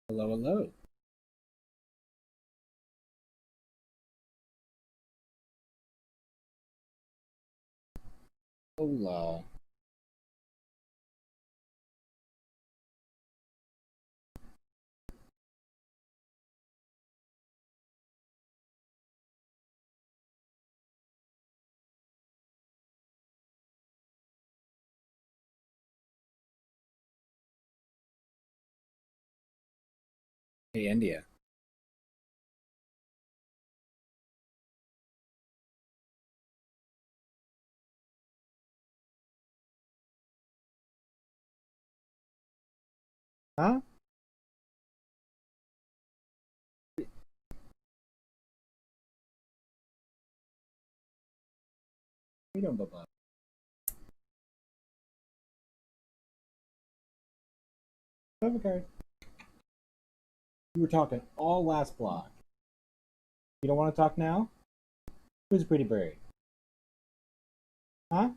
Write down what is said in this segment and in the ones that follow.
Hello, hello. Hola. Hey, India. Huh? We don't blah. Okay. We were talking all last block. You don't want to talk now? Who's a pretty bird? Huh?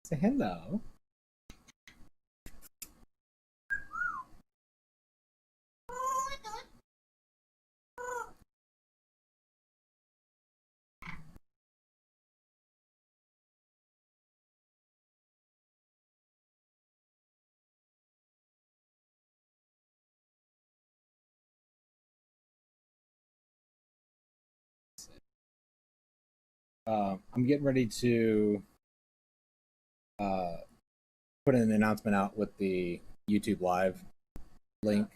Say hello. I'm getting ready to uh, put an announcement out with the YouTube Live link.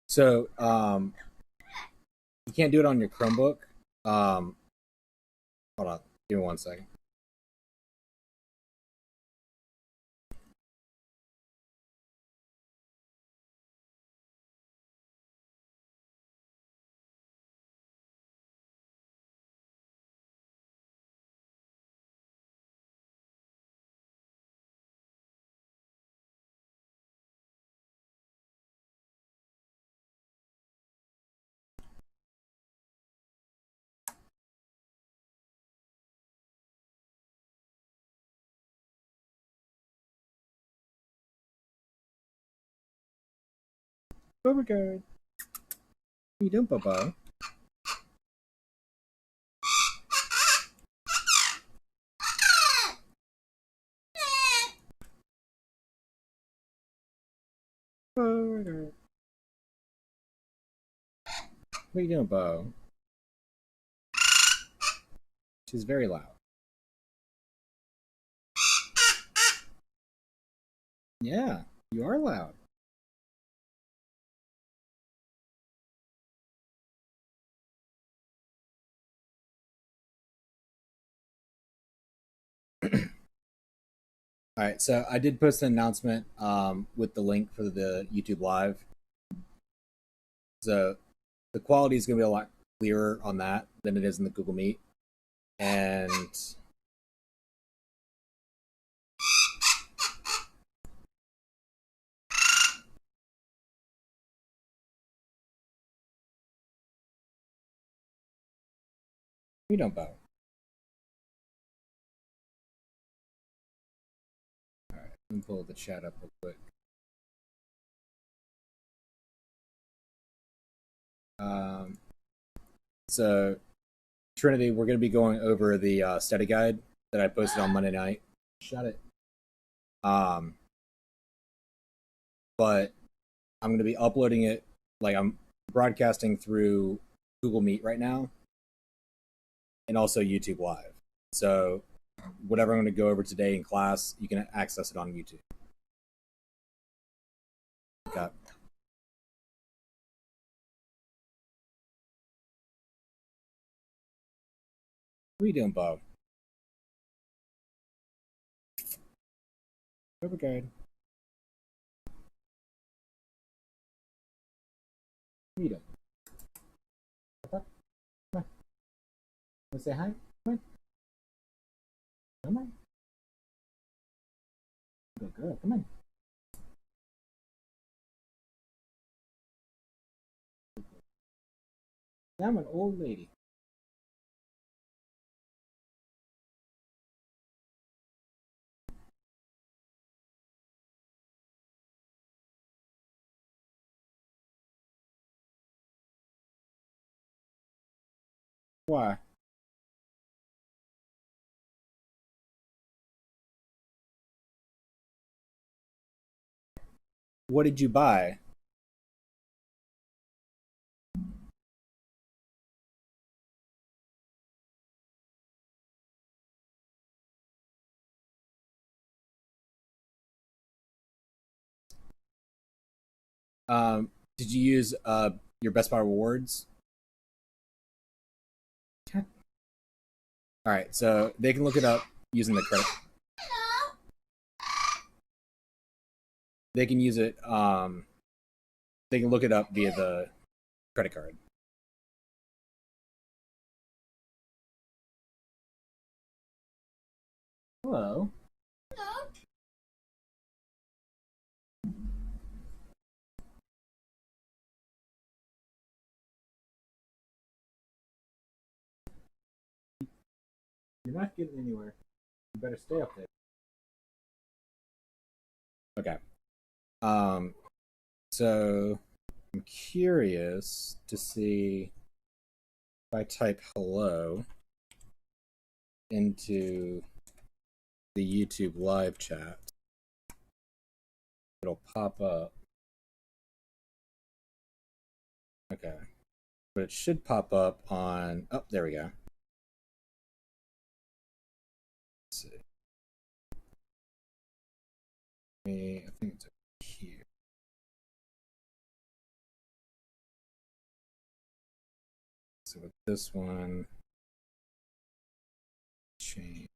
So you can't do it on your Chromebook. Um, Hold on. Give me 1 second. Overguard. What are you doing, Papa? Overguard. What are you doing, Bo? She's very loud. Yeah, you are loud. All right, so I did post an announcement with the link for the YouTube Live. So the quality is going to be a lot clearer on that than it is in the Google Meet. And we don't bow. All right, let me pull the chat up real quick. Um, so Trinity, we're going to be going over the study guide that I posted on Monday night. Shut it. Um, but I'm going to be uploading it. Like I'm broadcasting through Google Meet right now, and also YouTube Live. So whatever I'm going to go over today in class, you can access it on YouTube. Okay. What are you doing, Bob? Overguard. What are you doing? What's up? Come on. Wanna say hi? Come on. Come on. Good girl. Come on. I'm an old lady. Why? What did you buy? Did you use your Best Buy rewards? Okay. All right, so they can look it up using the credit. They can use it. They can look it up via the credit card. Hello. You're not getting anywhere. You better stay up there. Okay. Um. So I'm curious to see if I type hello into the YouTube live chat, it'll pop up. Okay. But it should pop up on. Oh, there we go. Let's see. I think it's here. So with this one, change.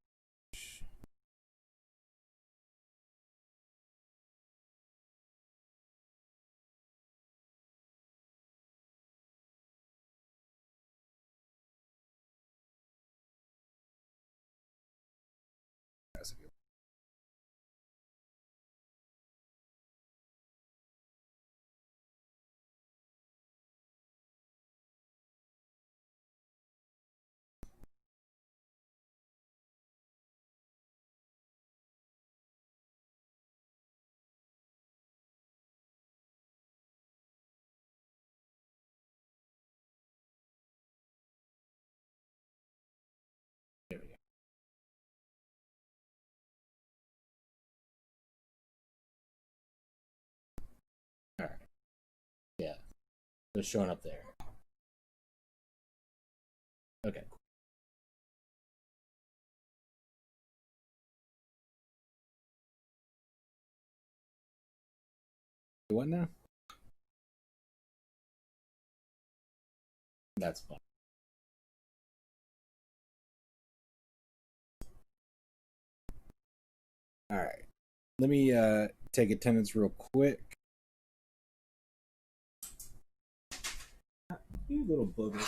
There we go. All right. Yeah. It's showing up there. Okay. What now? That's fine. All right. Let me take attendance real quick. You little booger.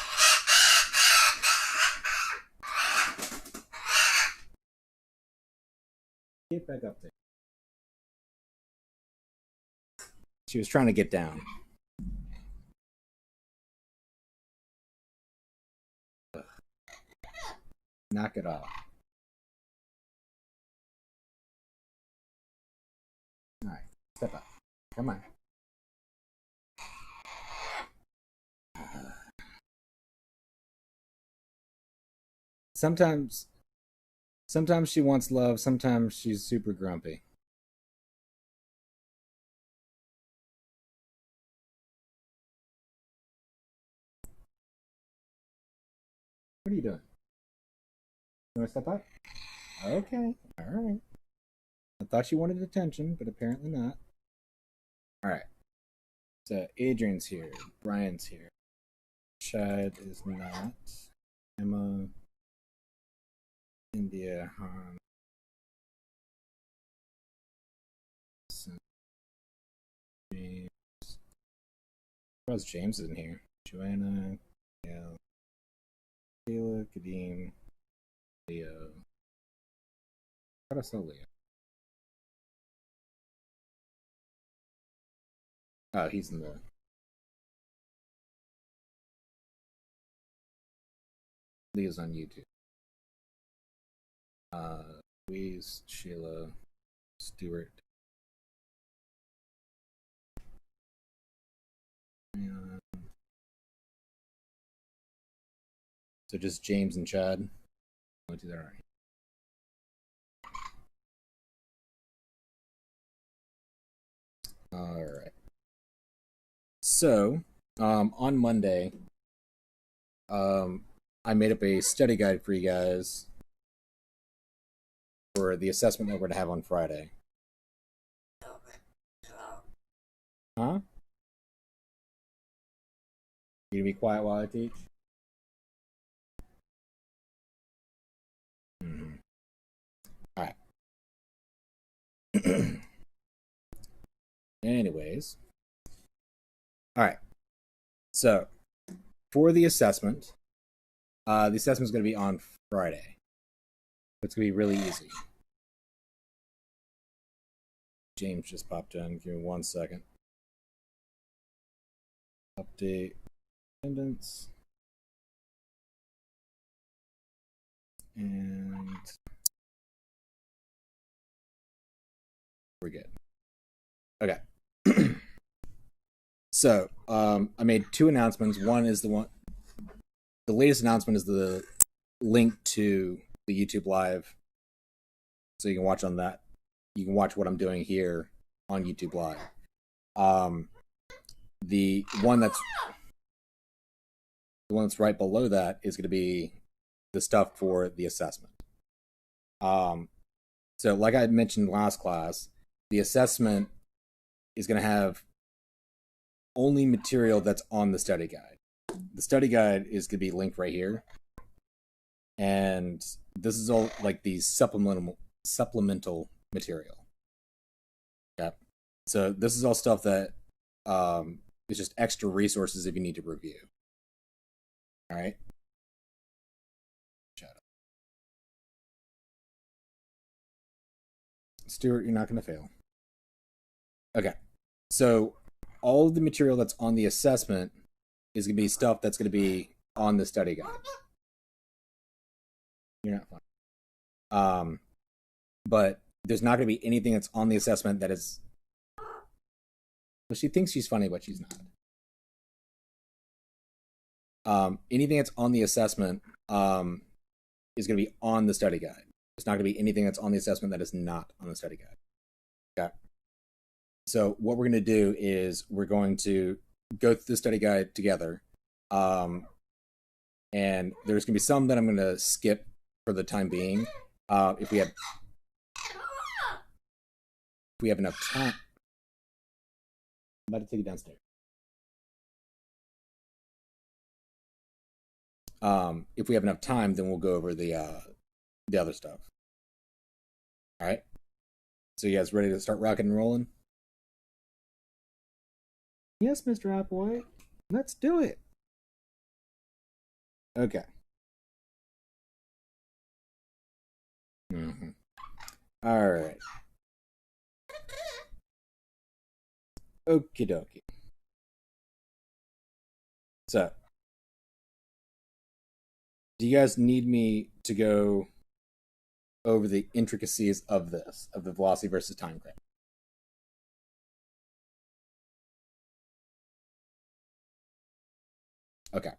Get back up there. She was trying to get down. Knock it off. All right. Step up. Come on. Sometimes she wants love, sometimes she's super grumpy. What are you doing? You want to step up? Okay. All right. I thought she wanted attention, but apparently not. All right. So Adrian's here. Brian's here. Chad is not. Emma. India. Han. James. How's James in here? Joanna, yeah, Kayla, Kadeem, Leo. How do I spell Leo? Oh, he's in the. Leo's on YouTube. Louise, Sheila, Stewart. And so just James and Chad. I'll do that right. All right. So, on Monday, I made up a study guide for you guys for the assessment that we're going to have on Friday. Huh? You gonna be quiet while I teach? Mm-hmm. All right. Anyways, all right. So for the assessment is going to be on Friday. It's going to be really easy. James just popped in. Give me 1 second. Update attendance. And we're good. Okay. So I made 2 announcements. One is the latest announcement is the link to the YouTube Live, so you can watch on that. You can watch what I'm doing here on YouTube Live. The one that's right below that is going to be the stuff for the assessment. So like I mentioned last class, the assessment is going to have only material that's on the study guide. The study guide is going to be linked right here. And this is all like the supplemental material. Yeah. So this is all stuff that is just extra resources if you need to review. All right. Shut up. Stuart, you're not going to fail. Okay. So all of the material that's on the assessment is going to be stuff that's going to be on the study guide. You're not fine. But there's not going to be anything that's on the assessment that is. Well, she thinks she's funny, but she's not. Anything that's on the assessment is going to be on the study guide. There's not going to be anything that's on the assessment that is not on the study guide. Okay. So what we're going to do is we're going to go through the study guide together. And there's going to be some that I'm going to skip for the time being. If we have enough time. I'm about to take you downstairs. If we have enough time, then we'll go over the other stuff. All right. So you guys ready to start rocking and rolling? Yes, Mr. Applewhite. Let's do it. Okay. Mm-hmm. All right. Okie dokie. So, do you guys need me to go over the intricacies of this, of the velocity versus time graph? Okay.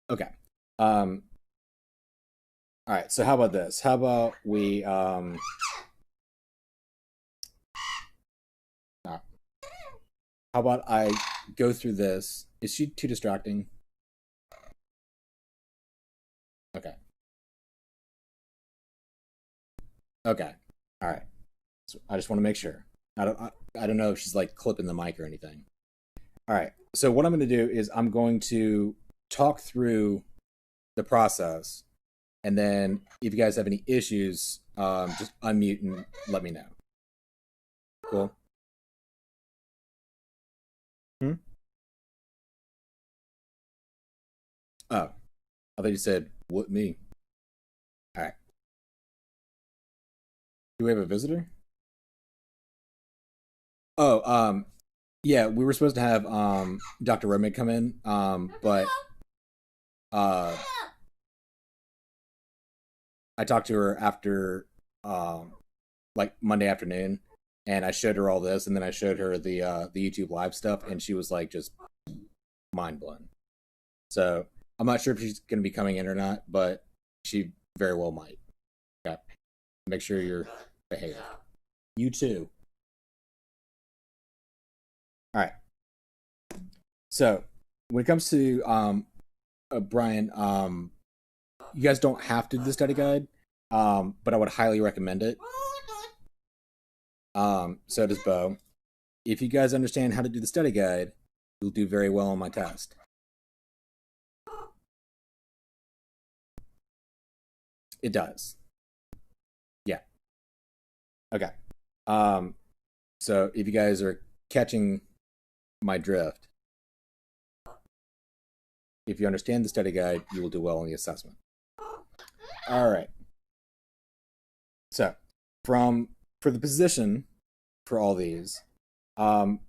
Okay. All right. So how about this? How about we how about I go through this? Is she too distracting? Okay. Okay. All right. So I just want to make sure. I don't know if she's like clipping the mic or anything. All right. So what I'm going to do is I'm going to talk through the process, and then if you guys have any issues, just unmute and let me know. Cool. Hmm? Oh, I thought you said what me. All right. Do we have a visitor? Oh, yeah, we were supposed to have Dr. Remig come in, but uh, I talked to her after like Monday afternoon, and I showed her all this, and then I showed her the YouTube live stuff, and she was like just mind blown. So I'm not sure if she's going to be coming in or not, but she very well might. Okay, make sure you're behaved. You too. All right. So when it comes to Brian, you guys don't have to do the study guide, but I would highly recommend it. So does Bo. If you guys understand how to do the study guide, you'll do very well on my test. It does. Yeah. Okay. Um, so if you guys are catching my drift, if you understand the study guide, you will do well on the assessment. All right. So for the position for all these, um,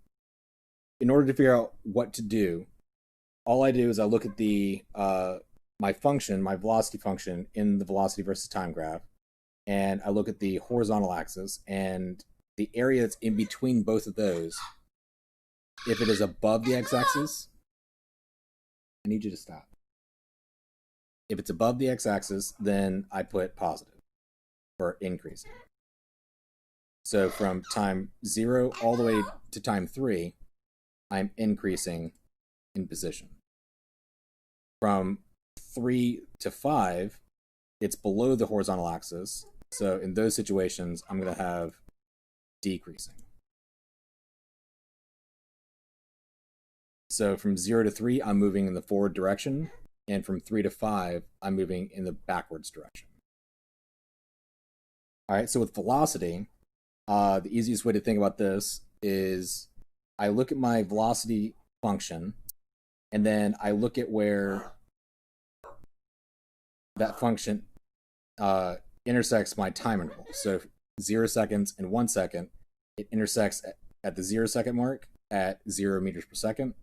in order to figure out what to do, all I do is I look at the my function, my velocity function in the velocity versus time graph, and I look at the horizontal axis and the area that's in between both of those. If it is above the x-axis, I need you to stop. If it's above the x-axis, then I put positive for increasing. So from time 0 all the way to time 3, I'm increasing in position. From 3 to 5, it's below the horizontal axis. So in those situations, I'm going to have decreasing. So from 0 to 3, I'm moving in the forward direction. And from 3 to 5, I'm moving in the backwards direction. All right, so with velocity, the easiest way to think about this is I look at my velocity function, and then I look at where that function intersects my time interval. So 0 seconds and 1 second, it intersects at the 0 second mark at 0 meters per second.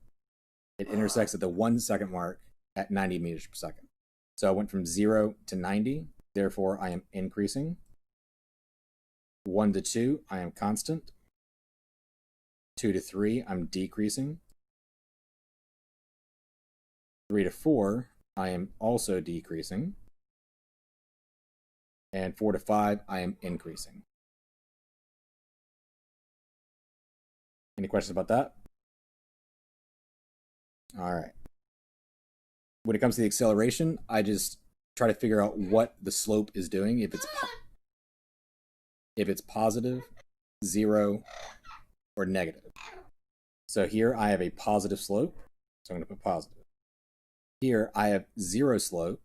It intersects at the 1 second mark at 90 meters per second. So I went from 0 to 90, therefore I am increasing. 1 to 2, I am constant. 2 to 3, I'm decreasing. 3 to 4, I am also decreasing. And 4 to 5, I am increasing. Any questions about that? All right. When it comes to the acceleration, I just try to figure out what the slope is doing. If it's positive, 0, or negative. So here I have a positive slope, so I'm going to put positive. Here I have 0 slope,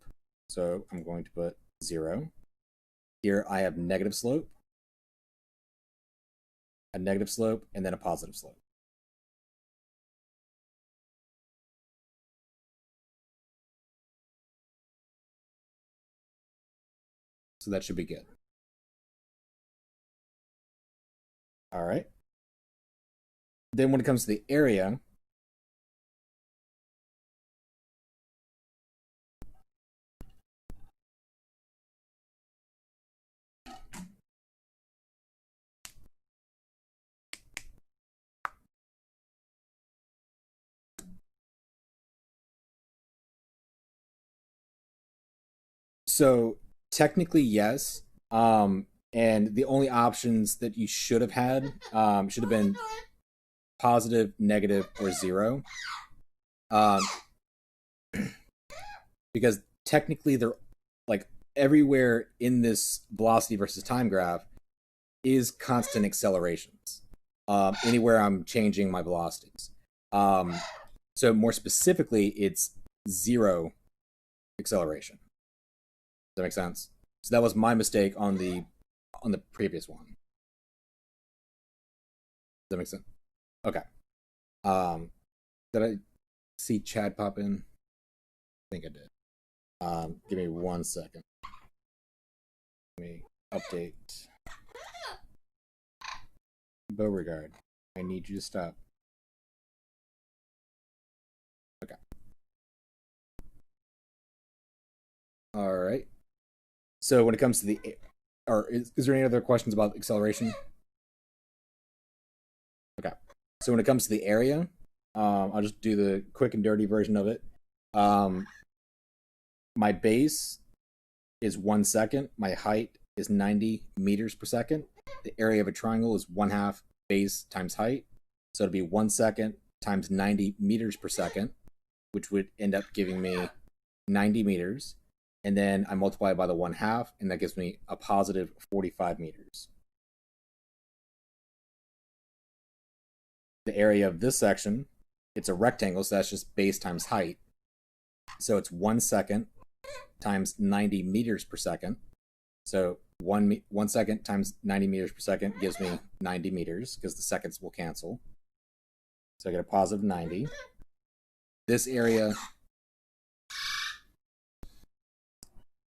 so I'm going to put 0. Here I have negative slope, a negative slope, and then a positive slope. So that should be good. All right. Then when it comes to the area, so technically yes, and the only options that you should have had should have been positive, negative, or 0. Um, because technically they're like everywhere in this velocity versus time graph is constant accelerations. anywhere I'm changing my velocities. So more specifically, it's 0 acceleration. Does that make sense? So that was my mistake on the previous one. Does that make sense? Okay. Did I see Chad pop in? I think I did. Give me 1 second. Let me update. Beauregard, I need you to stop. Okay. All right. So when it comes to the, or is there any other questions about acceleration? Okay. So when it comes to the area, I'll just do the quick and dirty version of it. My base is 1 second. My height is 90 meters per second. The area of a triangle is 1/2 base times height. So it'll be 1 second times 90 meters per second, which would end up giving me 90 meters. And then I multiply it by the 1/2, and that gives me a positive 45 meters. The area of this section, it's a rectangle, so that's just base times height. So it's 1 second times 90 meters per second. So 1 second times 90 meters per second gives me 90 meters, because the seconds will cancel. So I get a positive 90. This area,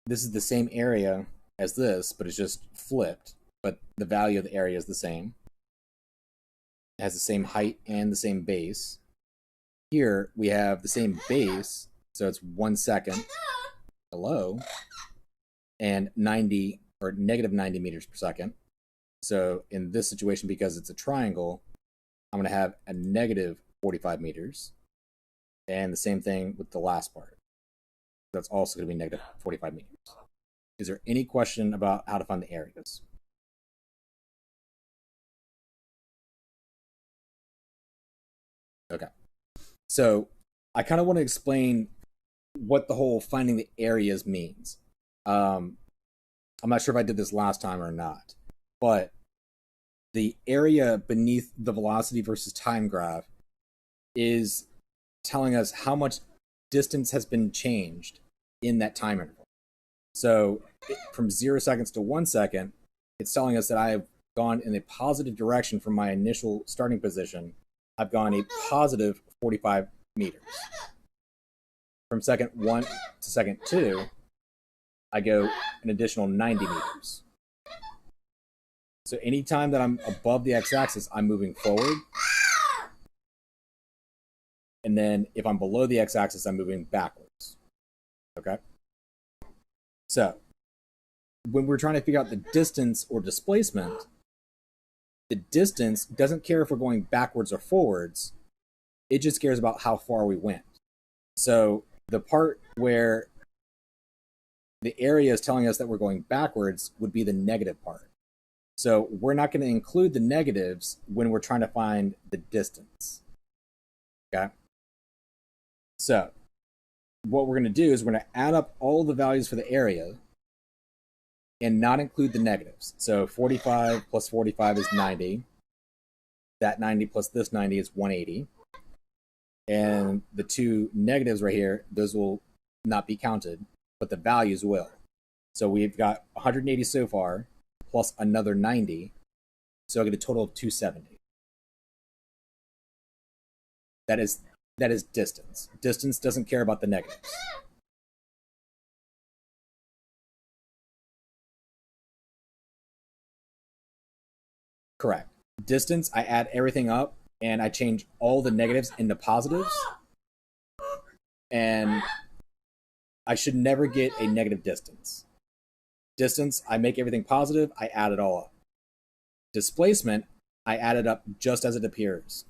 this is the same area as this, but it's just flipped, but the value of the area is the same. It has the same height and the same base. Here we have the same base, so it's 1 second, hello, and 90 or negative 90 meters per second. So in this situation, because it's a triangle, I'm going to have a negative 45 meters. And the same thing with the last part. That's also going to be negative 45 meters. Is there any question about how to find the areas? Okay. So I kind of want to explain what the whole finding the areas means. I'm not sure if I did this last time or not, but the area beneath the velocity versus time graph is telling us how much distance has been changed in that time interval. So from 0 seconds to 1 second, it's telling us that I have gone in a positive direction from my initial starting position. I've gone a positive 45 meters. From second 1 to second 2, I go an additional 90 meters. So anytime that I'm above the x-axis, I'm moving forward. And then if I'm below the x-axis, I'm moving backwards. Okay? So when we're trying to figure out the distance or displacement, the distance doesn't care if we're going backwards or forwards. It just cares about how far we went. So the part where the area is telling us that we're going backwards would be the negative part. So we're not going to include the negatives when we're trying to find the distance. Okay? So what we're going to do is we're going to add up all the values for the area and not include the negatives. So 45 plus 45 is 90. That 90 plus this 90 is 180. And the two negatives right here, those will not be counted, but the values will. So we've got 180 so far, plus another 90. So I get a total of 270. That is distance. Distance doesn't care about the negatives. Correct. Distance, I add everything up and I change all the negatives into positives. And I should never get a negative distance. Distance, I make everything positive, I add it all up. Displacement, I add it up just as it appears.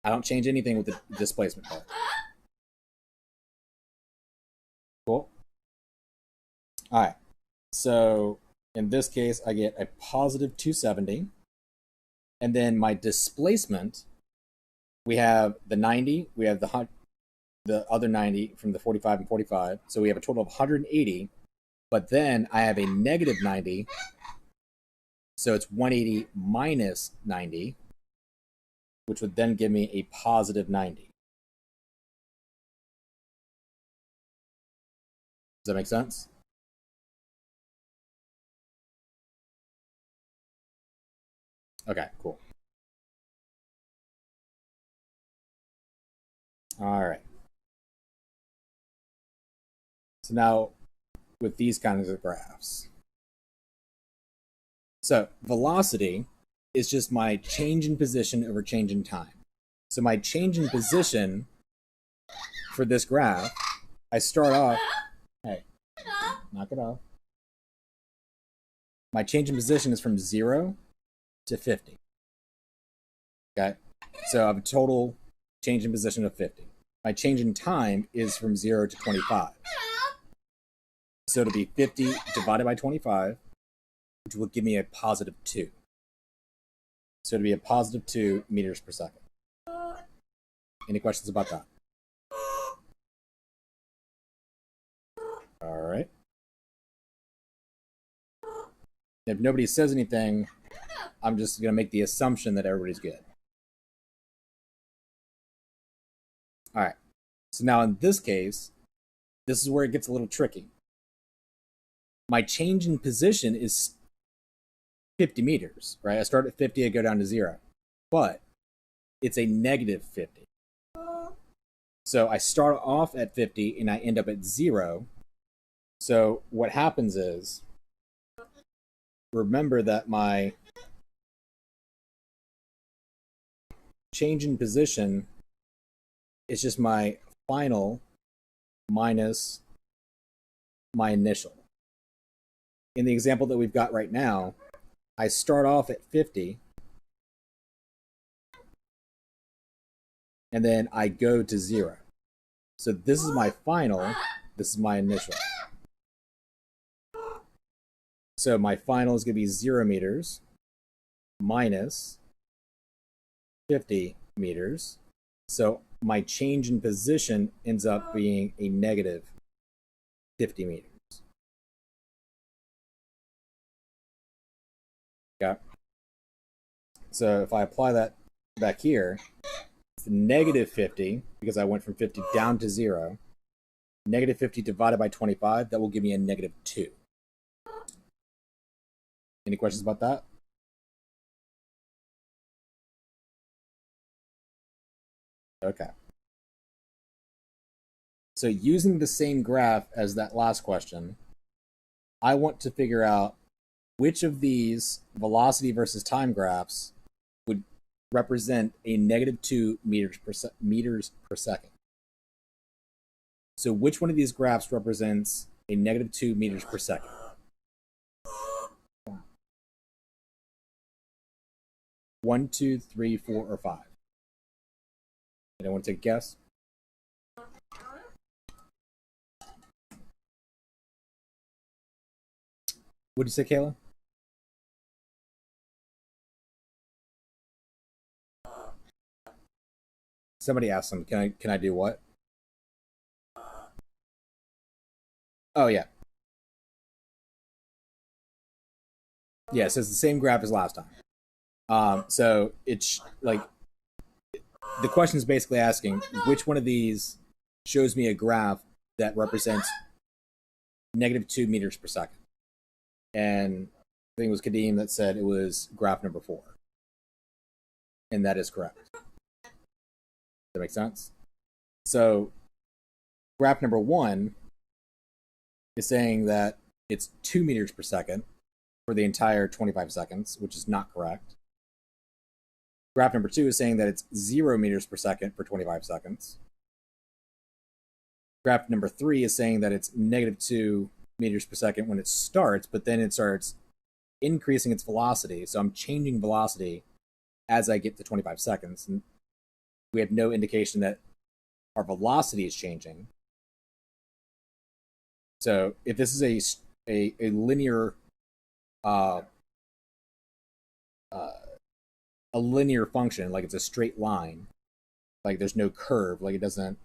I don't change anything with the displacement part. Cool. All right. So in this case, I get a positive 270. And then my displacement, we have the 90, we have the other 90 from the 45 and 45. So we have a total of 180. But then I have a negative 90. So it's 180 minus 90. which would then give me a positive 90. Does that make sense? Okay, cool. All right. So now with these kinds of graphs. So velocity is just my change in position over change in time. So my change in position for this graph, I start off, hey, knock it off. My change in position is from 0 to 50. Okay, so I have a total change in position of 50. My change in time is from 0 to 25. So it'll be 50 divided by 25, which will give me a positive 2. So it'll be a positive 2 meters per second. Any questions about that? All right. If nobody says anything, I'm just going to make the assumption that everybody's good. All right. So now in this case, this is where it gets a little tricky. My change in position is 50 meters, right? I start at 50, I go down to 0. But it's a negative 50. So I start off at 50 and I end up at 0. So what happens is, remember that my change in position is just my final minus my initial. In the example that we've got right now, I start off at 50, and then I go to 0. So this is my final, this is my initial. So my final is going to be 0 meters minus 50 meters. So my change in position ends up being a negative 50 meters. Yeah. So if I apply that back here, it's negative 50, because I went from 50 down to 0. Negative 50 divided by 25, that will give me a negative 2. Any questions about that? Okay. So using the same graph as that last question, I want to figure out which of these velocity versus time graphs would represent a negative 2 meters per second. So which one of these graphs represents a negative 2 meters per second? One, two, three, 4, or 5? Anyone take a guess? What did you say, Kayla? Somebody asked them, can I do what? Oh yeah. Yeah, so it's the same graph as last time. So it's like the question is basically asking which one of these shows me a graph that represents negative 2 meters per second. And I think it was Kadeem that said it was graph number 4. And that is correct. Does that make sense? So graph number 1 is saying that it's 2 meters per second for the entire 25 seconds, which is not correct. Graph number 2 is saying that it's 0 meters per second for 25 seconds. Graph number 3 is saying that it's negative 2 meters per second when it starts, but then it starts increasing its velocity. So I'm changing velocity as I get to 25 seconds. And we have no indication that our velocity is changing. So if this is a linear a linear function, like it's a straight line, like there's no curve, like it doesn't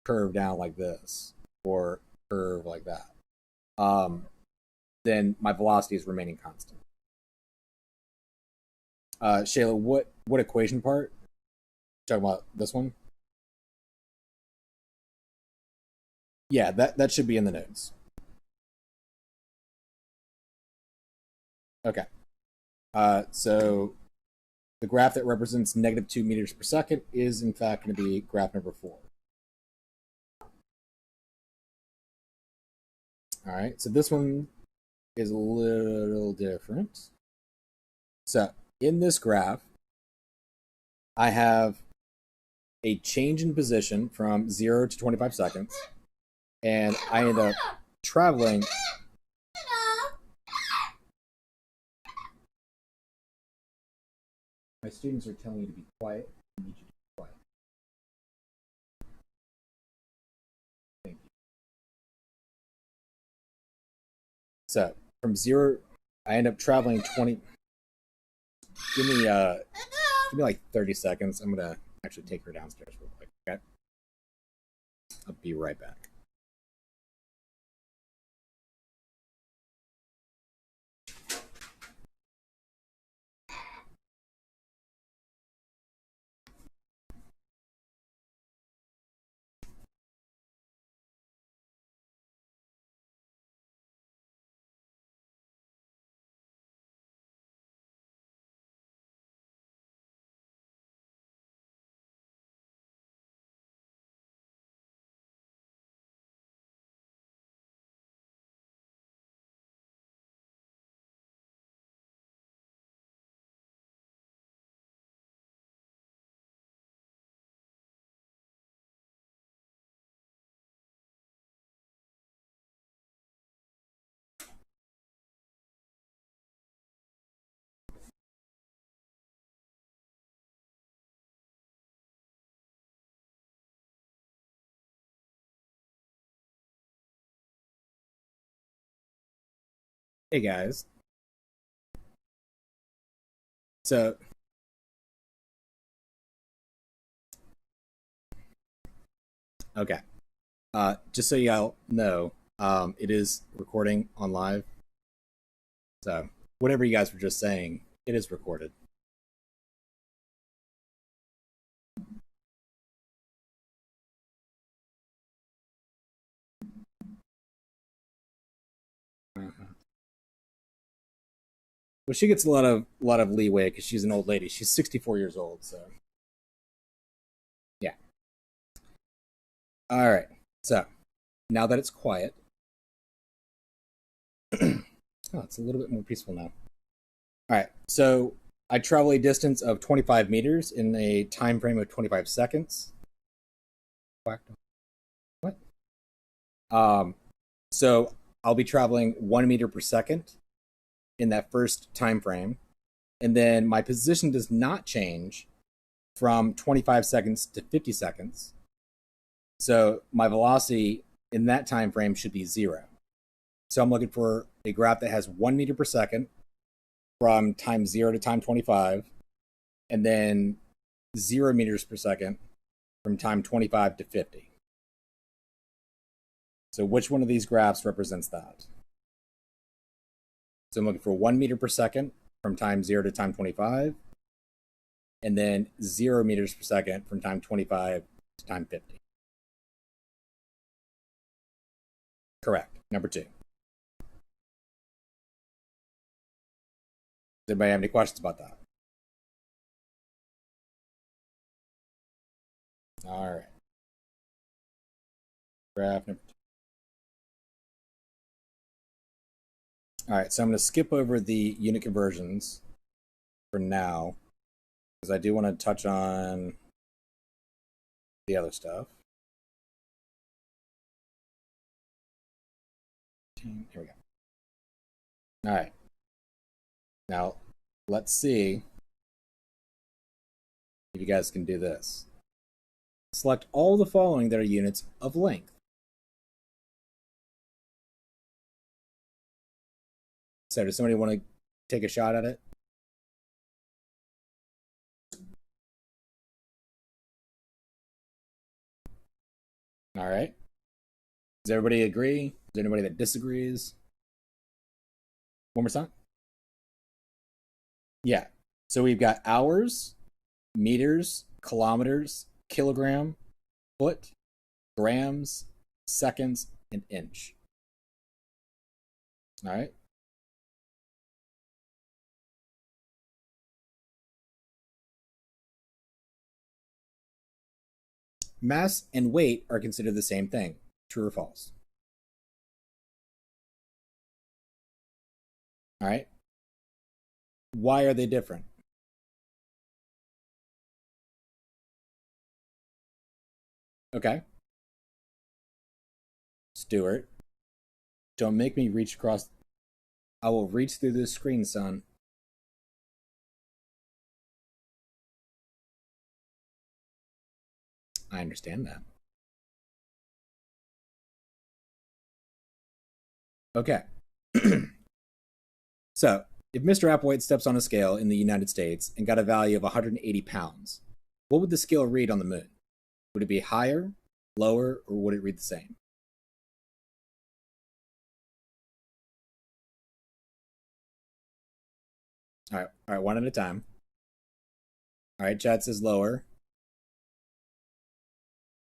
curve down like this or curve like that, then my velocity is remaining constant. Shayla, what equation part Talking about this one? Yeah, that should be in the notes. Okay. So the graph that represents -2 meters per second is in fact going to be graph number 4. All right, so this one is a little different. So in this graph, I have a change in position from 0 to 25 seconds, and I end up traveling. My students are telling you to be quiet. I need you to be quiet. Thank you. So from 0, I end up traveling 20. Give me like 30 seconds. I'm gonna actually take her downstairs real quick. Okay. I'll be right back. Hey guys. So okay. Just so y'all know, it is recording on live. So whatever you guys were just saying, it is recorded. Well, she gets a lot of leeway because she's an old lady. She's 64 years old. So yeah. All right. So now that it's quiet, oh, it's a little bit more peaceful now. All right. So I travel a distance of 25 meters in a time frame of 25 seconds. What? So I'll be traveling 1 meter per second in that first time frame, and then my position does not change from 25 seconds to 50 seconds. So my velocity in that time frame should be 0. So I'm looking for a graph that has 1 meter per second from time 0 to time 25, and then 0 meters per second from time 25 to 50. So which one of these graphs represents that? So I'm looking for 1 meter per second from time 0 to time 25, and then 0 meters per second from time 25 to time 50. Correct. Number 2. Does anybody have any questions about that? All right. Graph number 2. All right, so I'm going to skip over the unit conversions for now because I do want to touch on the other stuff. Here we go. All right. Now, let's see if you guys can do this. Select all the following that are units of length. So does somebody want to take a shot at it? All right. Does everybody agree? Is there anybody that disagrees? One more time. Yeah. So we've got hours, meters, kilometers, kilogram, foot, grams, seconds, and inch. All right. Mass and weight are considered the same thing. True or false? All right. Why are they different? Okay. Stuart, don't make me reach across. I will reach through this screen, son. I understand that. Okay. So, if Mr. Applewhite steps on a scale in the United States and got a value of 180 pounds, what would the scale read on the moon? Would it be higher, lower, or would it read the same? All right, one at a time. All right, chat says lower.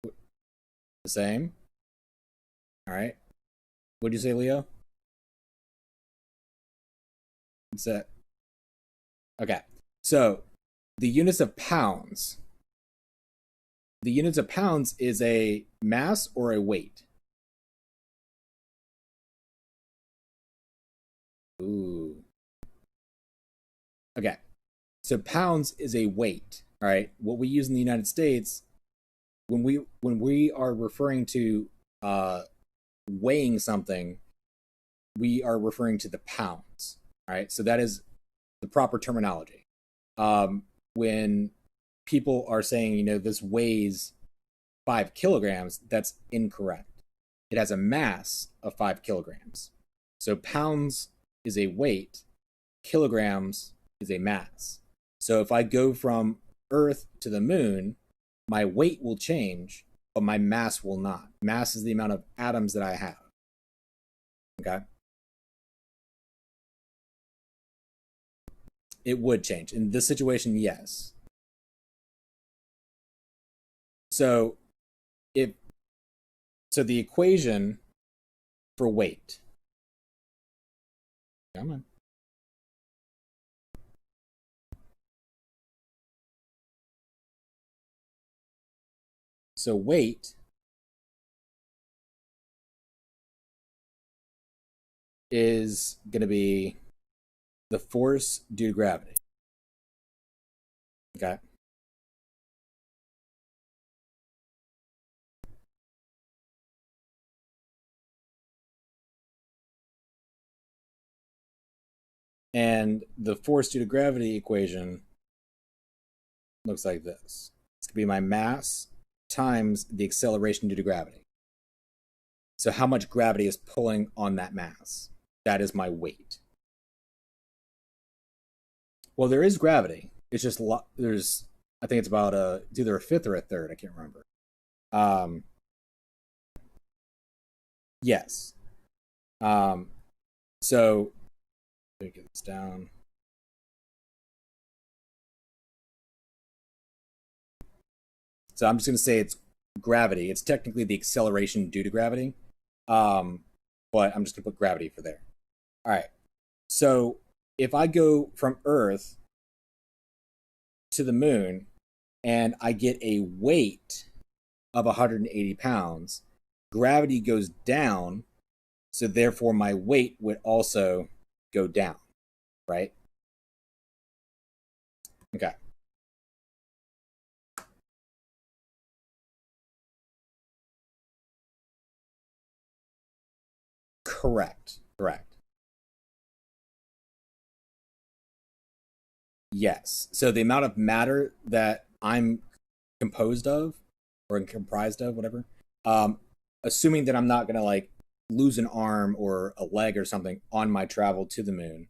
The same. All right. What'd you say, Leo? It's it. Okay. So the units of pounds. The units of pounds is a mass or a weight? Ooh. Okay. So pounds is a weight. All right. What we use in the United States when we are referring to weighing something, we are referring to the pounds. All right. So that is the proper terminology. When people are saying, you know, this weighs 5 kilograms, that's incorrect. It has a mass of 5 kilograms. So pounds is a weight, kilograms is a mass. So if I go from Earth to the moon, my weight will change, but my mass will not. Mass is the amount of atoms that I have. Okay? It would change. In this situation, yes. So the equation for weight. Come on. So weight is going to be the force due to gravity. Okay. And the force due to gravity equation looks like this. It's going to be my mass times the acceleration due to gravity. So how much gravity is pulling on that mass? That is my weight. Well, there is gravity. It's just there's, I think it's about it's either a fifth or a third. I can't remember. Yes. So let me get this down. So I'm just going to say it's gravity. It's technically the acceleration due to gravity. But I'm just going to put gravity for there. All right. So if I go from Earth to the moon and I get a weight of 180 pounds, gravity goes down. So therefore my weight would also go down, right? Okay. Correct. Yes. So the amount of matter that I'm composed of or comprised of, whatever, assuming that I'm not going to like lose an arm or a leg or something on my travel to the moon,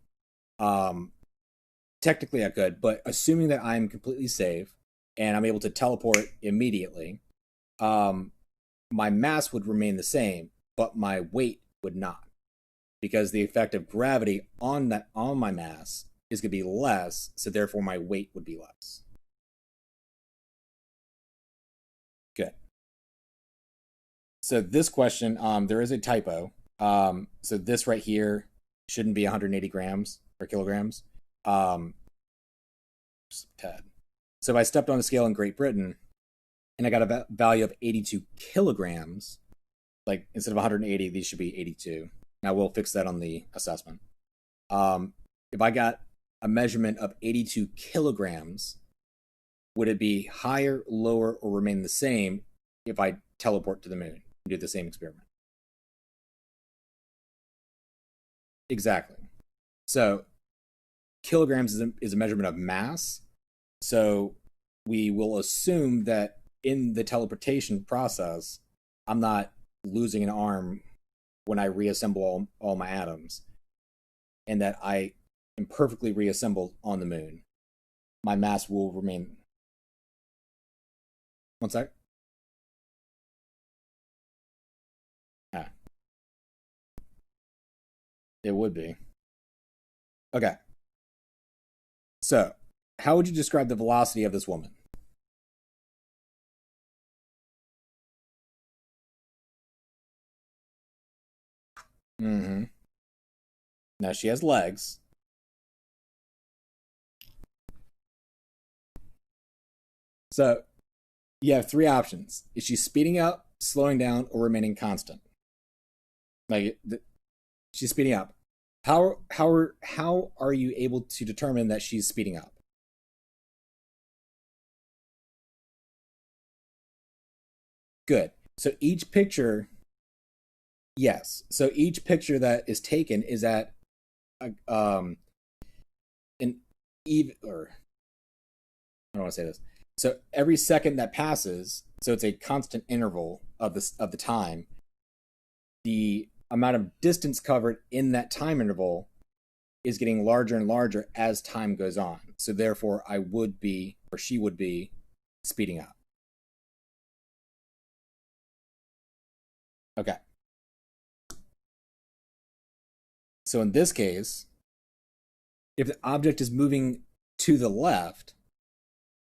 technically I could, but assuming that I'm completely safe and I'm able to teleport immediately, my mass would remain the same, but my weight would not, because the effect of gravity on my mass is going to be less, so therefore my weight would be less. So this question, there is a typo. So this right here shouldn't be 180 grams or kilograms. Just a tad. So if I stepped on a scale in Great Britain and I got a value of 82 kilograms, like instead of 180, these should be 82. Now we'll fix that on the assessment. If I got a measurement of 82 kilograms, would it be higher, lower, or remain the same if I teleport to the moon and do the same experiment? Exactly. So kilograms is a measurement of mass. So we will assume that in the teleportation process, I'm not losing an arm when I reassemble all my atoms, and that I am perfectly reassembled on the moon. My mass will remain. One sec. Ah, it would be. Okay. So, how would you describe the velocity of this woman? Mm-hmm. Now she has legs. So you have three options. Is she speeding up, slowing down, or remaining constant? Like she's speeding up. How are you able to determine that she's speeding up? Good. So each picture, yes. So each picture that is taken is at an even, or I don't want to say this. So every second that passes, so it's a constant interval of the time. The amount of distance covered in that time interval is getting larger and larger as time goes on. So therefore, I would be, or she would be, speeding up. Okay. So in this case, if the object is moving to the left,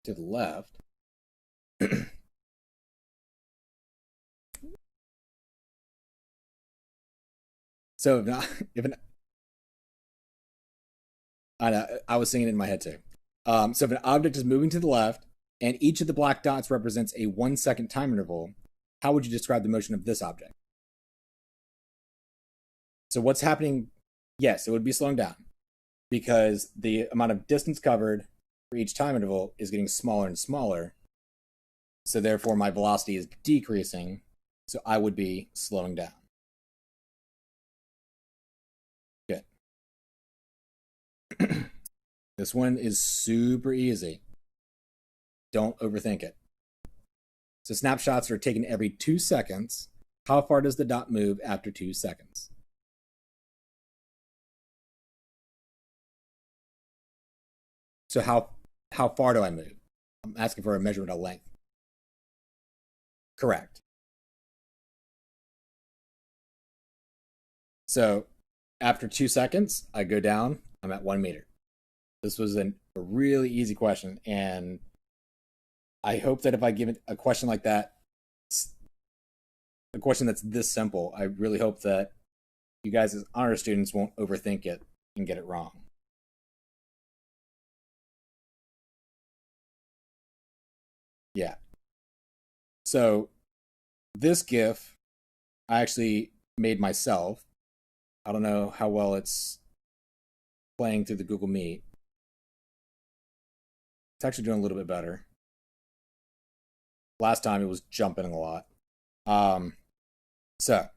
to the left, so if an I was singing it in my head too. So if an object is moving to the left and each of the black dots represents a 1 second time interval, how would you describe the motion of this object? So what's happening? Yes, it would be slowing down because the amount of distance covered for each time interval is getting smaller and smaller. So therefore my velocity is decreasing. So I would be slowing down. Good. This one is super easy. Don't overthink it. So snapshots are taken every 2 seconds. How far does the dot move after 2 seconds? So how far do I move? I'm asking for a measurement of length. Correct. So after 2 seconds, I go down. I'm at 1 meter. This was a really easy question, and I hope that if I give it a question like that, a question that's this simple, I really hope that you guys as honor students won't overthink it and get it wrong. Yeah. So this GIF I actually made myself. I don't know how well it's playing through the Google Meet. It's actually doing a little bit better. Last time it was jumping a lot. So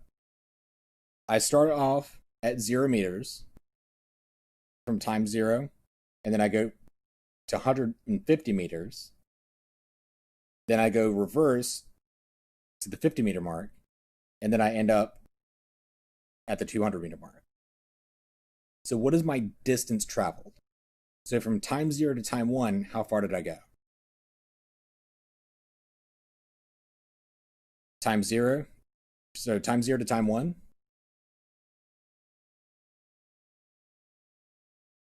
I started off at 0 meters from time 0, and then I go to 150 meters. Then I go reverse to the 50 meter mark, and then I end up at the 200 meter mark. So what is my distance traveled? So from time 0 to time 1, how far did I go? Time 0. So time 0 to time 1.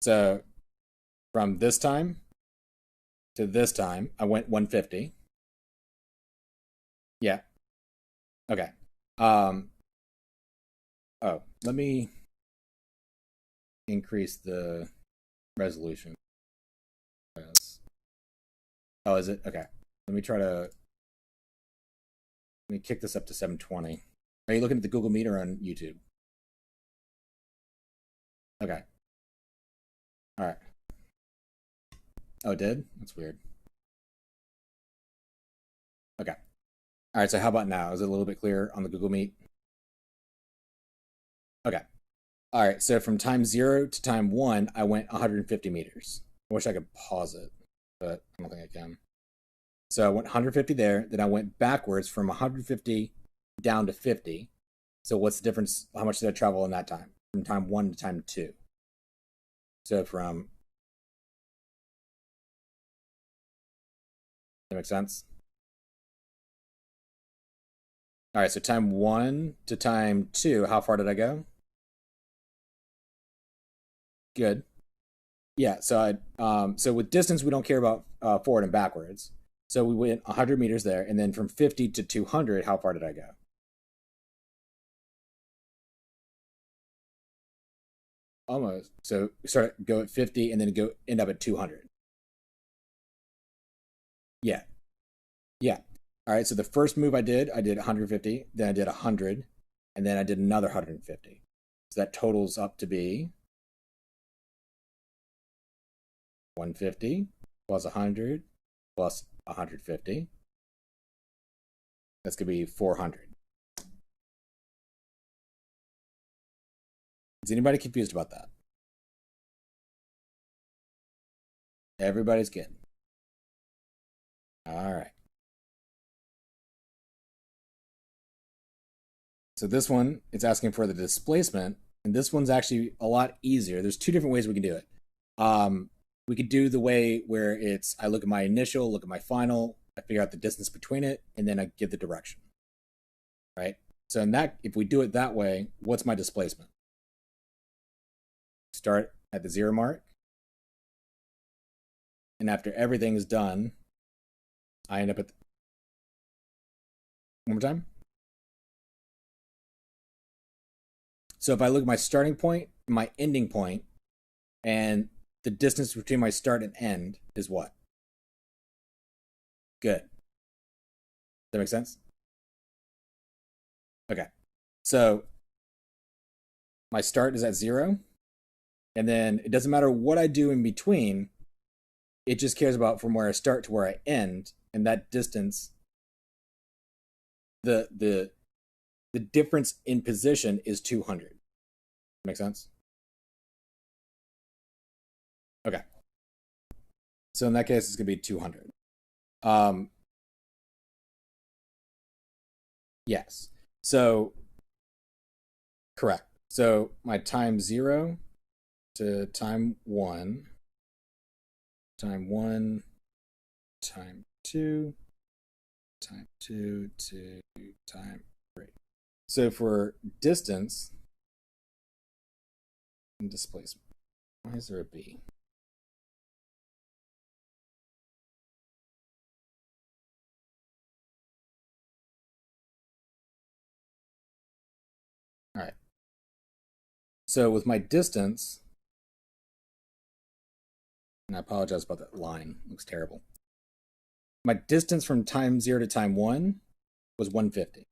So from this time to this time, I went 150. Yeah. Okay. Um, oh, let me increase the resolution. Yes. Oh, is it? Okay. Let me try to, let me kick this up to 720. Are you looking at the Google Meet or on YouTube? Okay. All right. Oh, it did? That's weird. Okay. All right, so how about now? Is it a little bit clearer on the Google Meet? Okay. All right, so from time 0 to time 1, I went 150 meters. I wish I could pause it, but I don't think I can. So I went 150 there, then I went backwards from 150 down to 50. So what's the difference? How much did I travel in that time? From time 1 to time 2. So from, that makes sense? All right, so time 1 to time 2, how far did I go? Good. Yeah, so so with distance, we don't care about forward and backwards. So we went 100 meters there, and then from 50 to 200, how far did I go? Almost. So go at 50 and then end up at 200. Yeah. Yeah. All right, so the first move I did 150, then I did 100, and then I did another 150. So that totals up to be 150 plus 100 plus 150. That's going to be 400. Is anybody confused about that? Everybody's good. All right. So this one, it's asking for the displacement, and this one's actually a lot easier. There's two different ways we can do it. We could do the way where it's I look at my initial, look at my final, I figure out the distance between it, and then I give the direction. Right? So in that, if we do it that way, what's my displacement? Start at the 0 mark, and after everything is done, I end up at one more time. So if I look at my starting point, my ending point, and the distance between my start and end is what? Good. Does that make sense? Okay. So my start is at 0, and then it doesn't matter what I do in between. It just cares about from where I start to where I end, and that distance, the difference in position is 200. Make sense? Okay. So in that case, it's gonna be 200. Yes. So correct. So my time 0 to time 1, time 1, time 2, time 2 to time 3. So for distance and displacement, why is there a B? All right. So with my distance, and I apologize about that line, it looks terrible. My distance from time 0 to time 1 was 150.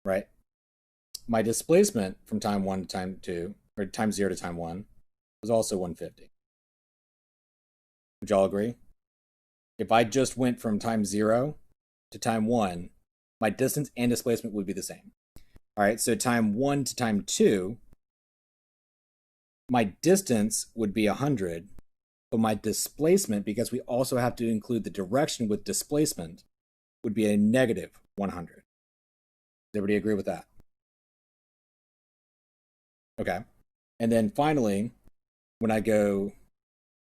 Right? My displacement from time 1 to time 2, or time 0 to time 1, was also 150. Would y'all agree? If I just went from time 0 to time 1, my distance and displacement would be the same. All right, so time 1 to time 2, my distance would be 100, but my displacement, because we also have to include the direction with displacement, would be a negative 100. Does everybody agree with that? Okay. And then finally, when I go,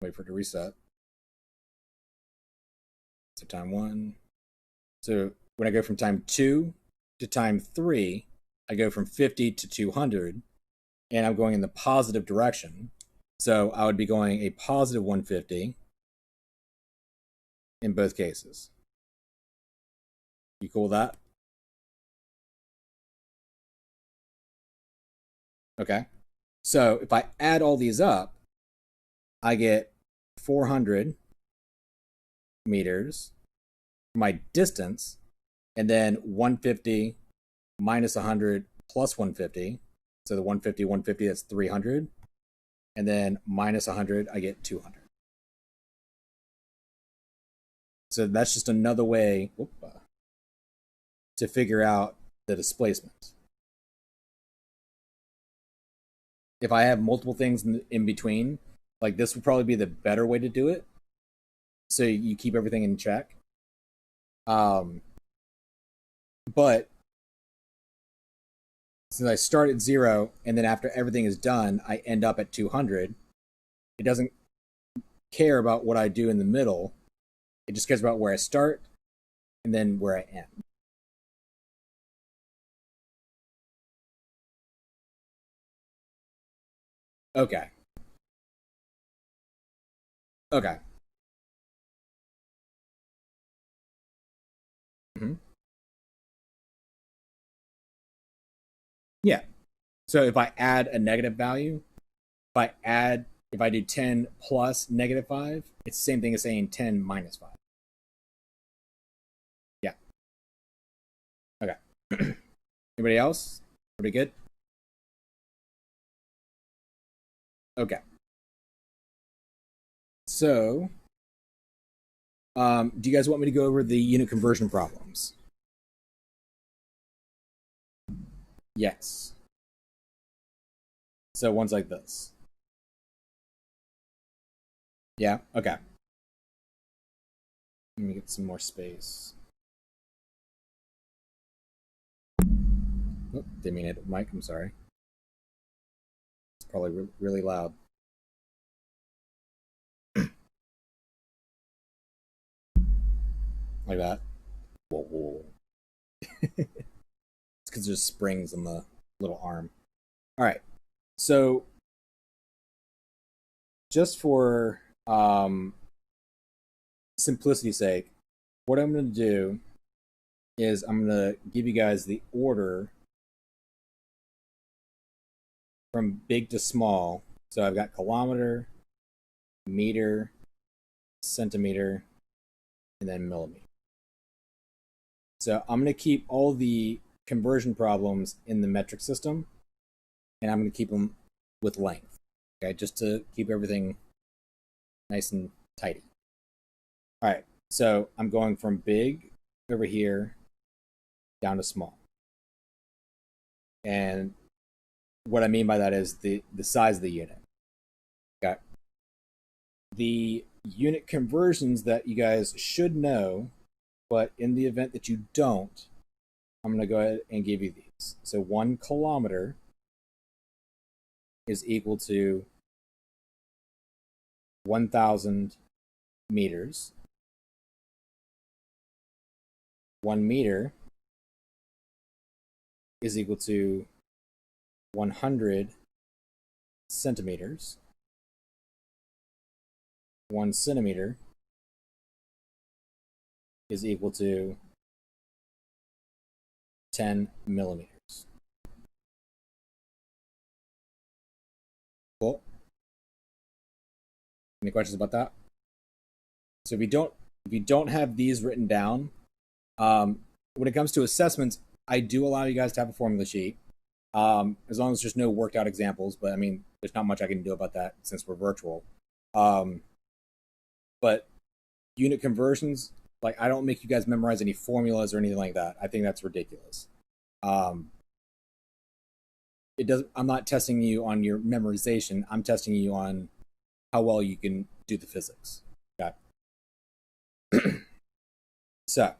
wait for it to reset. So time 1. So when I go from time 2 to time 3, I go from 50 to 200, and I'm going in the positive direction. So I would be going a positive 150 in both cases. You cool with that? Okay. So if I add all these up, I get 400 meters for my distance, and then 150 minus 100 plus 150. So the 150, 150, that's 300. And then minus 100, I get 200. So that's just another way to figure out the displacement. If I have multiple things in between, like this would probably be the better way to do it. So you keep everything in check. But since I start at 0 and then after everything is done, I end up at 200, it doesn't care about what I do in the middle. It just cares about where I start and then where I end. Okay. Okay. Mm-hmm. Yeah. So if I add a negative value, if I do 10 plus -5, it's the same thing as saying 10 minus 5. Yeah. Okay. Anybody else? Pretty good? Okay. So, do you guys want me to go over the unit conversion problems? Yes. So one's like this. Yeah? Okay. Let me get some more space. Oh, didn't mean it, Mike. I'm sorry. It's probably really loud. Like that. Whoa, whoa. It's because there's springs on the little arm. All right. So, just for simplicity's sake, what I'm going to do is I'm going to give you guys the order from big to small. So I've got kilometer, meter, centimeter, and then millimeter. So I'm going to keep all the conversion problems in the metric system, and I'm going to keep them with length. Okay, just to keep everything nice and tidy. All right, so I'm going from big over here down to small. And what I mean by that is the size of the unit. Okay. The unit conversions that you guys should know, but in the event that you don't, I'm going to go ahead and give you these. So 1 kilometer is equal to 1,000 meters. 1 meter is equal to 100 centimeters. 1 centimeter is equal to 10 millimeters. Cool. Any questions about that? So if you don't have these written down, when it comes to assessments, I do allow you guys to have a formula sheet, as long as there's no worked out examples. But I mean, there's not much I can do about that since we're virtual. But unit conversions, like I don't make you guys memorize any formulas or anything like that. I think that's ridiculous. It does. I'm not testing you on your memorization. I'm testing you on how well you can do the physics. Okay. So,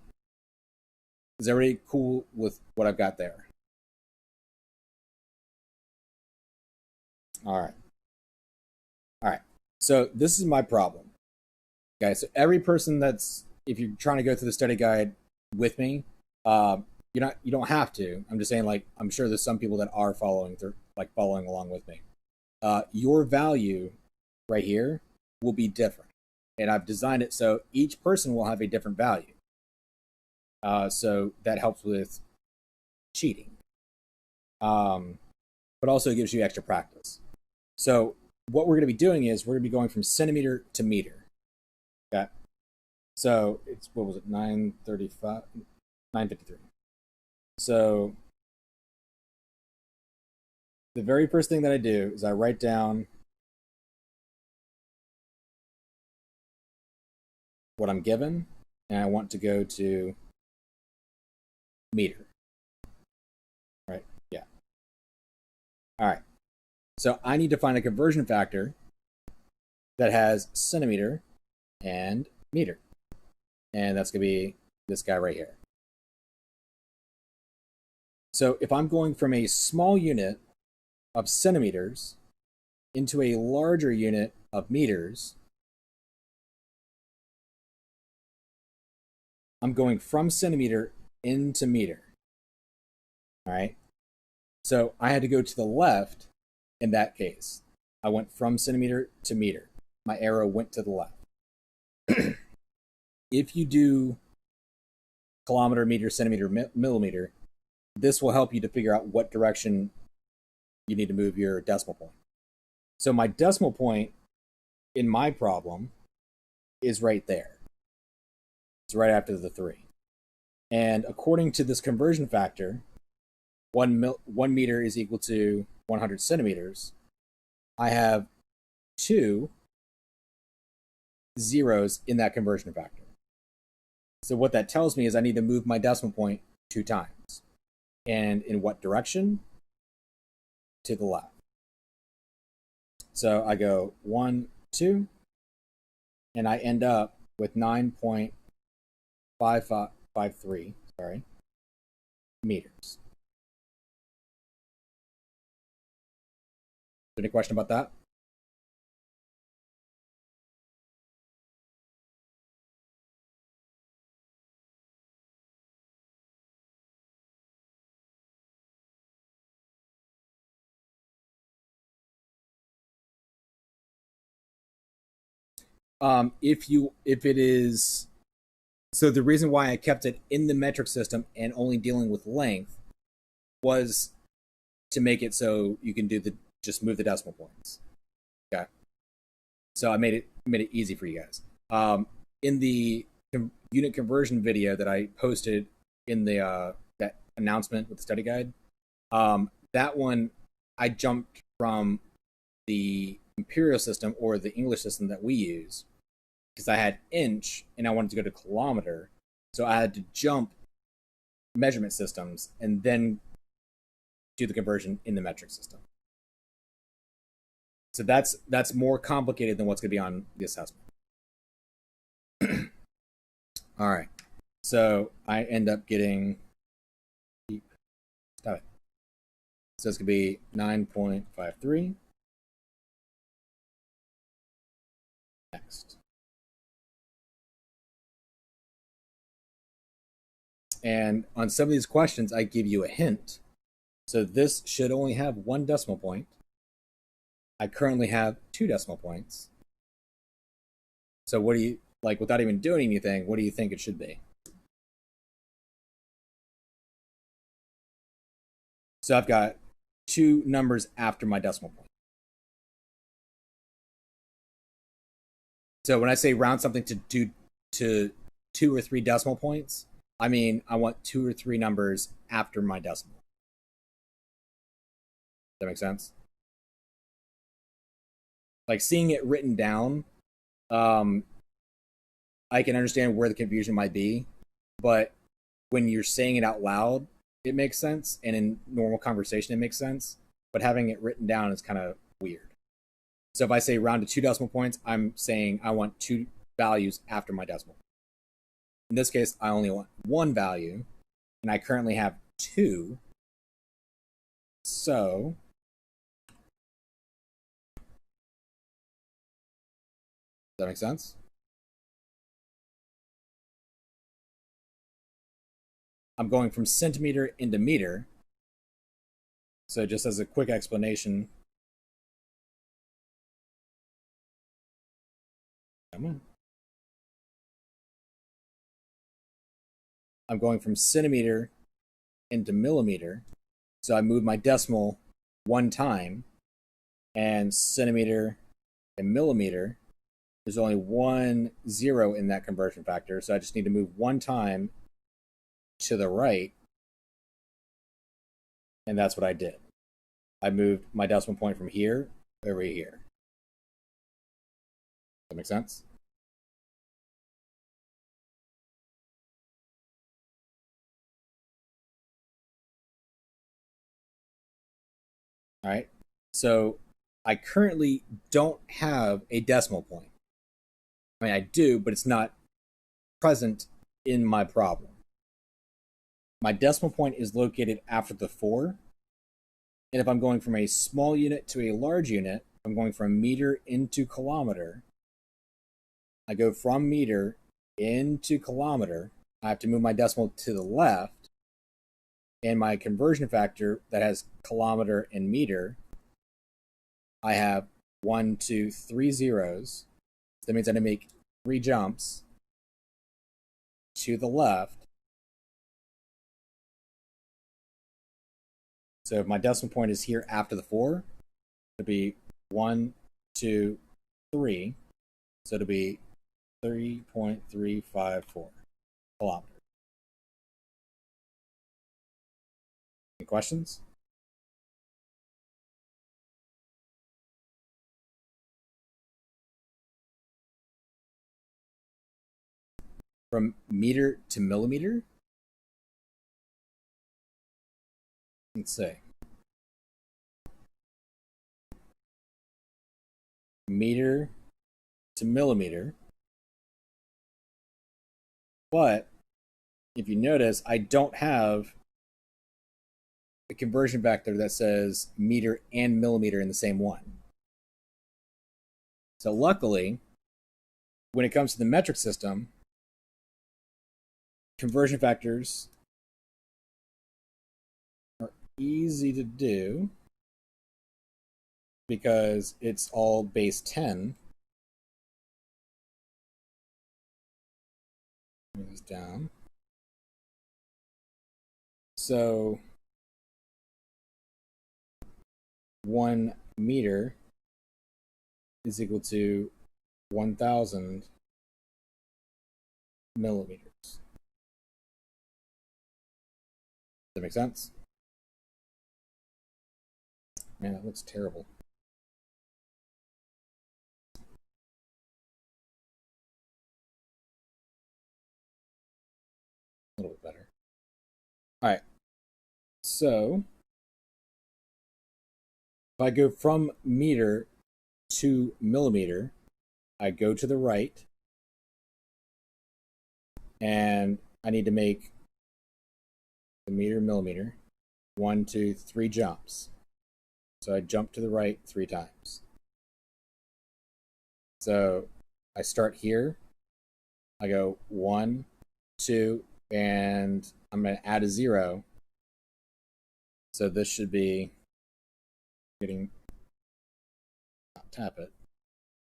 is everybody cool with what I've got there? All right. All right. So this is my problem. Okay. So every person that's, if you're trying to go through the study guide with me, you don't have to. I'm just saying, like, I'm sure there's some people that are following along with me. Your value right here will be different, and I've designed it so each person will have a different value. So that helps with cheating. but also it gives you extra practice. So what we're going to be doing is we're going to be going from centimeter to meter. Okay. So it's, what was it, 935, 953. So the very first thing that I do is I write down what I'm given, and I want to go to meter. Right? Yeah. All right. So I need to find a conversion factor that has centimeter and meter. And that's going to be this guy right here. So if I'm going from a small unit of centimeters into a larger unit of meters, I'm going from centimeter into meter. All right. So I had to go to the left in that case. I went from centimeter to meter. My arrow went to the left. If you do kilometer, meter, centimeter, millimeter, this will help you to figure out what direction you need to move your decimal point. So my decimal point in my problem is right there. It's right after the 3. And according to this conversion factor, 1 meter is equal to 100 centimeters. I have 2 zeros in that conversion factor. So what that tells me is I need to move my decimal point 2 times. And in what direction? To the left. So I go 1, 2, and I end up with 9.5553, meters. Any question about that? If it is, so the reason why I kept it in the metric system and only dealing with length was to make it so you can do just move the decimal points. Okay. So I made it easy for you guys. In the unit conversion video that I posted in the that announcement with the study guide, that one I jumped from the imperial system or the English system that we use because I had inch and I wanted to go to kilometer, so I had to jump measurement systems and then do the conversion in the metric system. So that's more complicated than what's going to be on the assessment. All right, so I end up getting, stop it. So it's going to be 9.53. Next. And on some of these questions, I give you a hint. So this should only have 1 decimal point. I currently have 2 decimal points. So what do you, like, without even doing anything, what do you think it should be? So I've got 2 numbers after my decimal point. So when I say round something to 2 or 3 decimal points, I mean I want 2 or 3 numbers after my decimal. Does that make sense? Like seeing it written down, I can understand where the confusion might be, but when you're saying it out loud, it makes sense, and in normal conversation, it makes sense. But having it written down is kind of weird. So if I say round to 2 decimal points, I'm saying I want 2 values after my decimal. In this case, I only want 1 value, and I currently have 2. So does that make sense? I'm going from centimeter into meter. So just as a quick explanation, come on. I'm going from centimeter into millimeter. So I move my decimal one time, and centimeter and millimeter, there's only 1 0 in that conversion factor, so I just need to move one time to the right, and that's what I did. I moved my decimal point from here over here. Does that make sense? All right. So I currently don't have a decimal point. I mean, I do, but it's not present in my problem. My decimal point is located after the 4. And if I'm going from a small unit to a large unit, I'm going from meter into kilometer. I go from meter into kilometer. I have to move my decimal to the left. And my conversion factor that has kilometer and meter, I have 1, 2, 3 zeros. That means I need to make 3 jumps to the left. So if my decimal point is here after the 4, it'll be 1, 2, 3. So it'll be 3.354 kilometers. Any questions? From meter to millimeter? Let's say meter to millimeter. But if you notice, I don't have a conversion factor that says meter and millimeter in the same one. So luckily, when it comes to the metric system, conversion factors are easy to do because it's all base 10. Move this down. So 1 meter is equal to 1,000 millimeters. Does that make sense? Man, that looks terrible. A little bit better. All right. So if I go from meter to millimeter, I go to the right, and I need to make the meter, millimeter, 1, 2, 3 jumps. So I jump to the right 3 times. So I start here. I go 1, 2, and I'm going to add a 0. So this should be getting, tap it,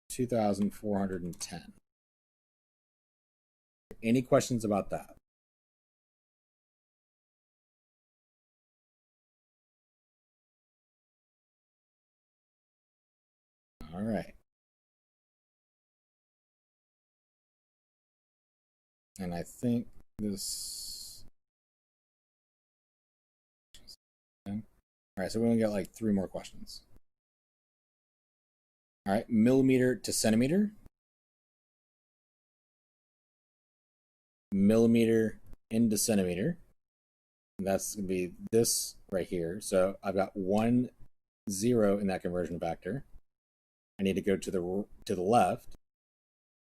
2,410. Any questions about that? All right. And I think this. All right, so we only got like 3 more questions. All right, millimeter to centimeter. Millimeter into centimeter. And that's going to be this right here. So I've got 1 0 in that conversion factor. I need to go to the left.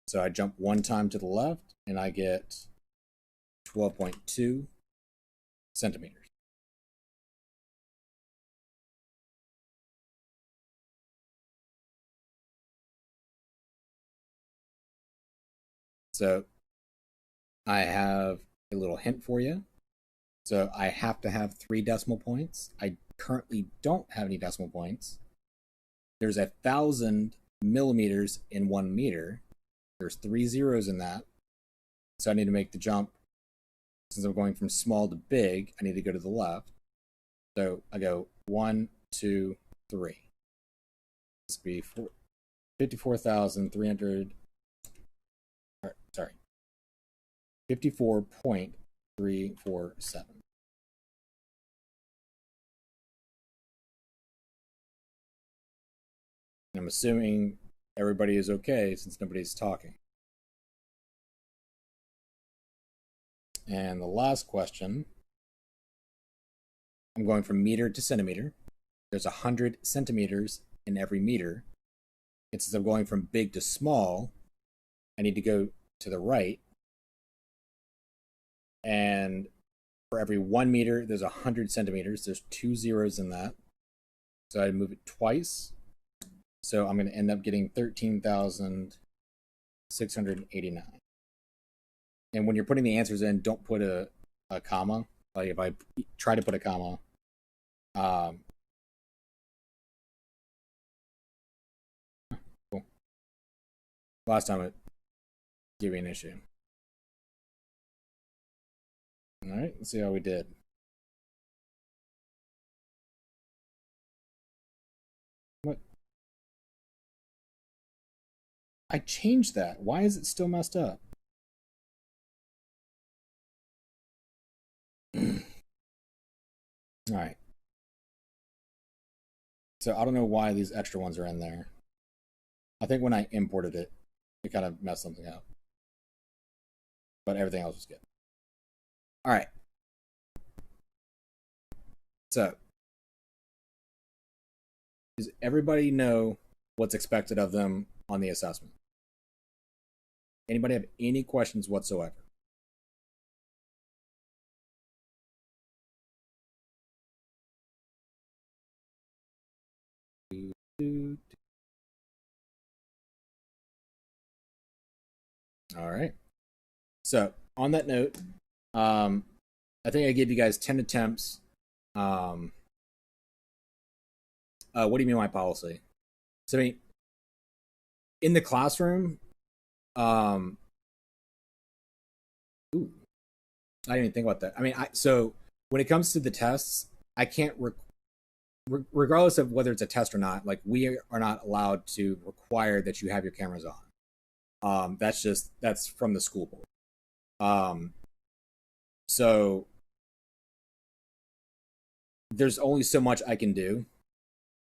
So I jump 1 time to the left, and I get 12.2 centimeters. So I have a little hint for you. So I have to have 3 decimal points. I currently don't have any decimal points. There's 1,000 millimeters in 1 meter. There's 3 zeros in that. So I need to make the jump. Since I'm going from small to big, I need to go to the left. So I go 1, 2, 3. This would be 54,300. Sorry, 54.347. I'm assuming everybody is okay since nobody's talking. And the last question, I'm going from meter to centimeter. There's 100 centimeters in every meter. And since I'm going from big to small, I need to go to the right. And for every 1 meter, there's 100 centimeters. There's 2 zeros in that. So I move it twice. So I'm going to end up getting 13,689. And when you're putting the answers in, don't put a comma. Like if I try to put a comma, cool. Last time it gave me an issue. All right, let's see how we did. What? I changed that. Why is it still messed up? All right. So I don't know why these extra ones are in there. I think when I imported it, it kind of messed something up. But everything else was good. All right. So, does everybody know what's expected of them on the assessment? Anybody have any questions whatsoever? All right. So on that note, I think I gave you guys 10 attempts. What do you mean by policy? So I mean, in the classroom, ooh, I didn't even think about that. I mean, so when it comes to the tests, I can't, regardless of whether it's a test or not, like we are not allowed to require that you have your cameras on. That's from the school board. So there's only so much I can do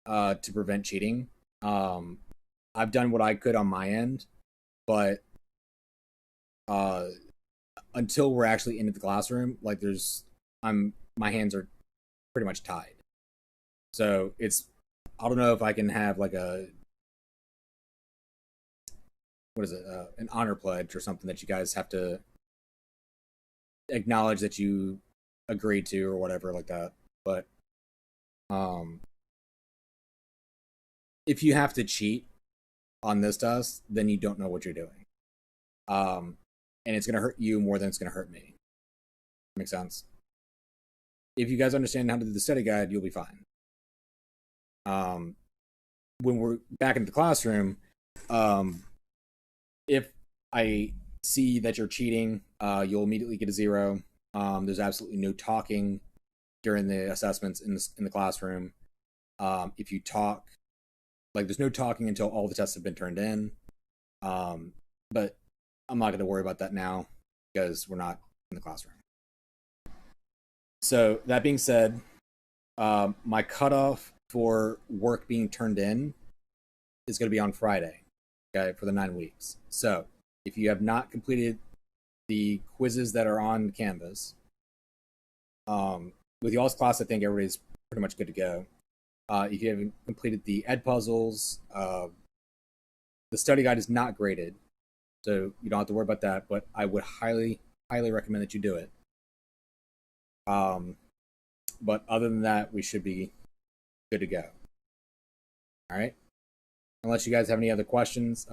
to prevent cheating. I've done what I could on my end, but until we're actually into the classroom, like my hands are pretty much tied. So I don't know if I can have like an honor pledge or something that you guys have to acknowledge that you agreed to or whatever like that. But if you have to cheat on this test, then you don't know what you're doing. And it's going to hurt you more than it's going to hurt me. Makes sense? If you guys understand how to do the study guide, you'll be fine. When we're back into the classroom, if I see that you're cheating, you'll immediately get a 0. There's absolutely no talking during the assessments in the classroom. If you talk, like there's no talking until all the tests have been turned in. But I'm not going to worry about that now because we're not in the classroom. So that being said, my cutoff for work being turned in is going to be on Friday, okay, for the 9 weeks. So if you have not completed the quizzes that are on Canvas, with y'all's class, I think everybody's pretty much good to go. If you haven't completed the Ed puzzles, the study guide is not graded, so you don't have to worry about that, but I would highly, highly recommend that you do it. But other than that, we should be good to go. All right. Unless you guys have any other questions,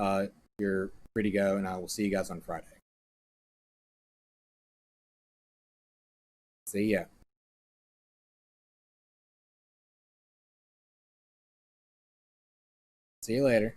you're free to go, and I will see you guys on Friday. See ya. See you later.